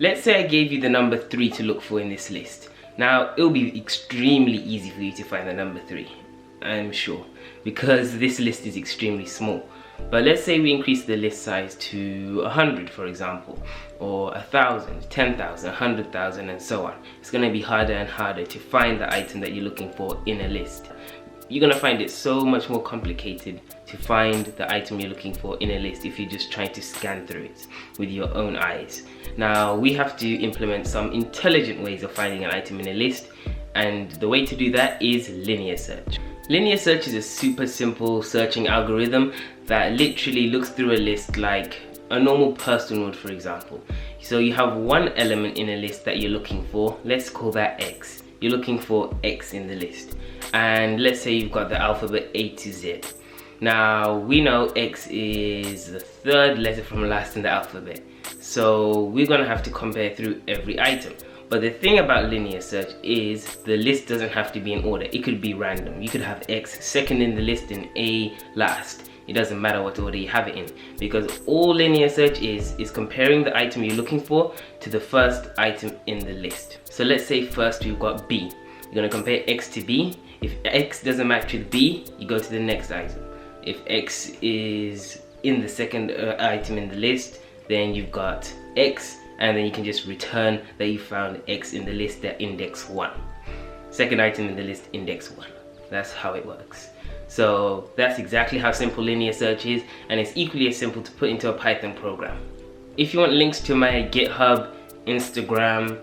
let's say I gave you the number 3 to look for in this list. Now, it'll be extremely easy for you to find the number 3, I'm sure, because this list is extremely small. But let's say we increase the list size to 100, for example, or 1,000, 10,000, 100,000, and so on. It's going to be harder and harder to find the item that you're looking for in a list. You're going to find it so much more complicated to find the item you're looking for in a list if you're just trying to scan through it with your own eyes. Now, we have to implement some intelligent ways of finding an item in a list, and the way to do that is linear search. Linear search is a super simple searching algorithm that literally looks through a list like a normal person would, for example. So you have one element in a list that you're looking for. Let's call that X. You're looking for X in the list. And let's say you've got the alphabet A to Z. Now, we know X is the third letter from last in the alphabet. So we're gonna have to compare through every item. But the thing about linear search is the list doesn't have to be in order. It could be random. You could have X second in the list and A last. It doesn't matter what order you have it in, because all linear search is comparing the item you're looking for to the first item in the list. So let's say first we've got B. You're gonna compare X to B. If X doesn't match with B, you go to the next item. If X is in the second item in the list, then you've got X, and then you can just return that you found X in the list at index 1. Second item in the list, index 1. That's how it works. So that's exactly how simple linear search is, and it's equally as simple to put into a Python program. If you want links to my GitHub, Instagram,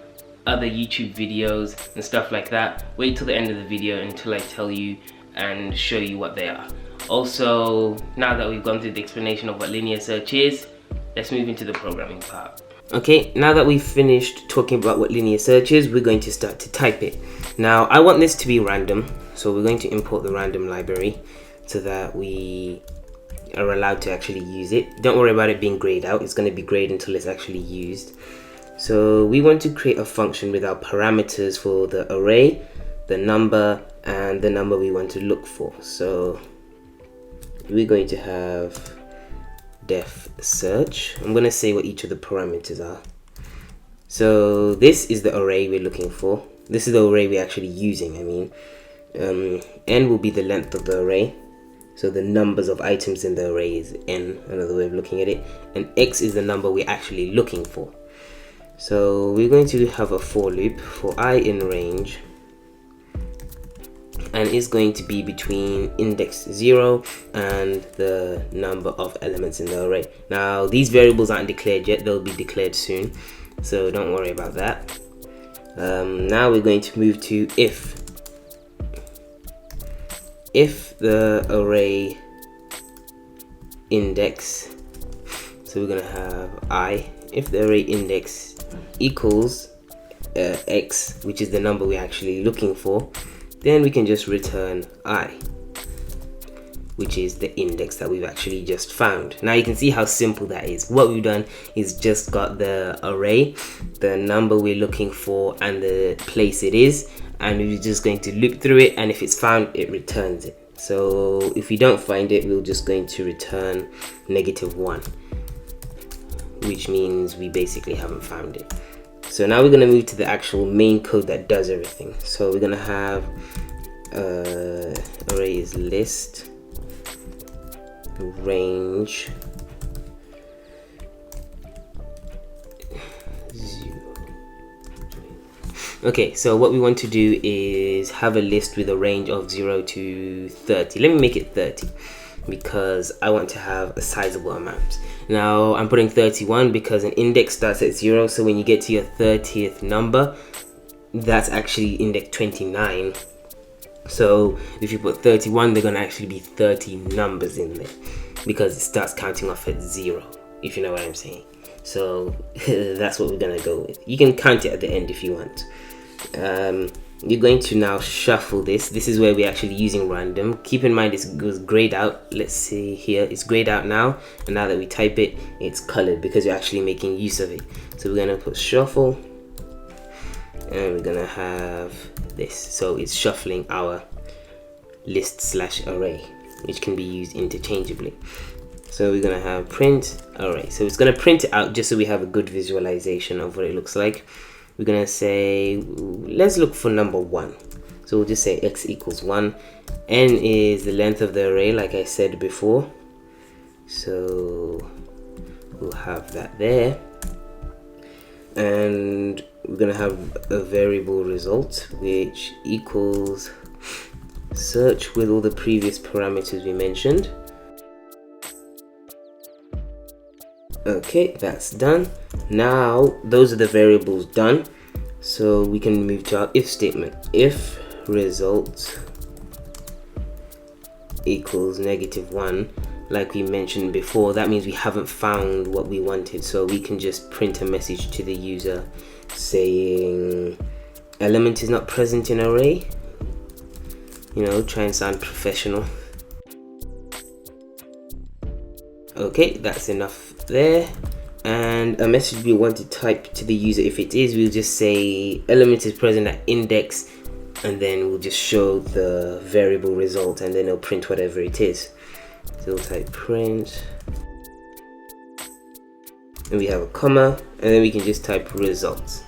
other YouTube videos and stuff like that, wait till the end of the video until I tell you and show you what they are. Also, now that we've gone through the explanation of what linear search is, let's move into the programming part. Okay, now that we've finished talking about what linear search is, we're going to start to type it. Now, I want this to be random, so we're going to import the random library so that we are allowed to actually use it. Don't worry about it being grayed out, it's going to be grayed until it's actually used. So we want to create a function with our parameters for the array, the number, and the number we want to look for. So we're going to have def search. I'm going to say what each of the parameters are. So this is the array we're looking for. This is the array we're actually using, I mean. N will be the length of the array. So the numbers of items in the array is N, another way of looking at it. And X is the number we're actually looking for. So we're going to have a for loop for I in range, and it's going to be between index 0 and the number of elements in the array. Now, these variables aren't declared yet, they'll be declared soon, so don't worry about that. Now we're going to move to if the array index, so we're going to have I, if the array index equals X, which is the number we're actually looking for, then we can just return I, which is the index that we've actually just found. Now you can see how simple that is. What we've done is just got the array, the number we're looking for, and the place it is, and we're just going to loop through it, and if it's found, it returns it. So if we don't find it, we're just going to return -1, which means we basically haven't found it. So now we're going to move to the actual main code that does everything. So we're going to have array is list range 0. Okay, so what we want to do is have a list with a range of 0 to 30. Let me make it 30 because I want to have a sizable amount. Now I'm putting 31 because an index starts at 0, so when you get to your 30th number, that's actually index 29. So if you put 31, they're gonna actually be 30 numbers in there because it starts counting off at 0, if you know what I'm saying. So that's what we're gonna go with. You can count it at the end if you want. You're going to now shuffle this. This is where we're actually using random. Keep in mind it goes grayed out. Let's see here, it's grayed out now, and now that we type it, it's colored because you're actually making use of it. So we're gonna put shuffle, and we're gonna have this. So it's shuffling our list/array, which can be used interchangeably. So we're gonna have print array. So it's gonna print it out just so we have a good visualization of what it looks like. We're gonna say, let's look for number 1. So we'll just say x equals 1. N is the length of the array, like I said before. So we'll have that there. And we're gonna have a variable result, which equals search with all the previous parameters we mentioned. Okay, that's done. Now those are the variables done, so we can move to our if statement. If result equals -1, like we mentioned before, that means we haven't found what we wanted, so we can just print a message to the user saying element is not present in array. You know, try and sound professional. Okay, that's enough there. And a message we want to type to the user, if it is, we'll just say element is present at index, and then we'll just show the variable result, and then it'll print whatever it is. So we'll type print, and we have a comma, and then we can just type results,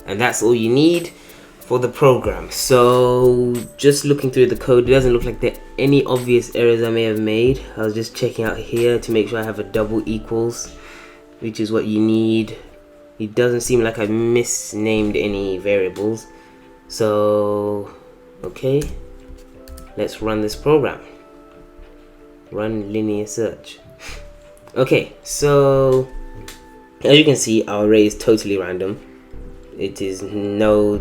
and that's all you need for the program. So just looking through the code, it doesn't look like there are any obvious errors I may have made. I was just checking out here to make sure I have a double equals, which is what you need. It doesn't seem like I misnamed any variables. So okay, let's run this program. Run linear search. Okay, so as you can see, our array is totally random. It is no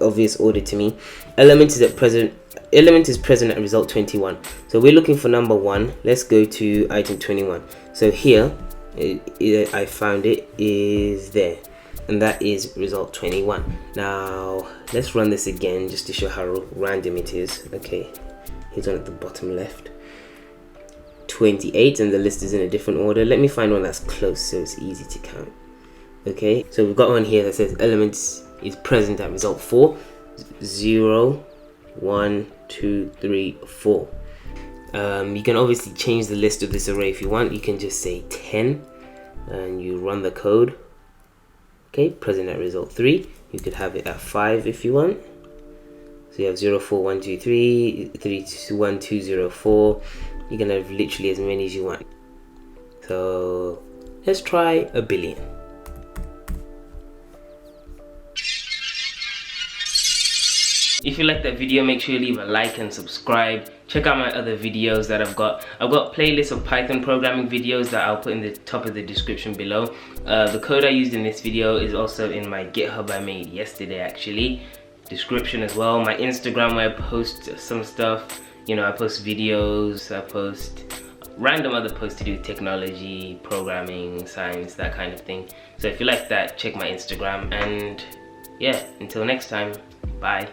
obvious order to me. Element is present at result 21. So we're looking for number 1. Let's go to item 21. So here I found it is there, and that is result 21. Now let's run this again just to show how random it is. Okay, here's one at the bottom left, 28, and the list is in a different order. Let me find one that's close so it's easy to count. Okay, so we've got one here that says elements is present at result 4. 0, 1, 2, 3, 4. You can obviously change the list of this array if you want. You can just say 10 and you run the code. Okay, present at result 3. You could have it at 5 if you want. So you have 0, 4, 1, 2, 3, 3, 2, 1, 2, 0, 4. You can have literally as many as you want. So let's try a billion. If you like that video, make sure you leave a like and subscribe. Check out my other videos that I've got. I've got playlists of Python programming videos that I'll put in the top of the description below. The code I used in this video is also in my GitHub I made yesterday actually. Description as well. My Instagram where I post some stuff. You know, I post videos, I post random other posts to do with technology, programming, science, that kind of thing. So if you like that, check my Instagram, and yeah, until next time, bye.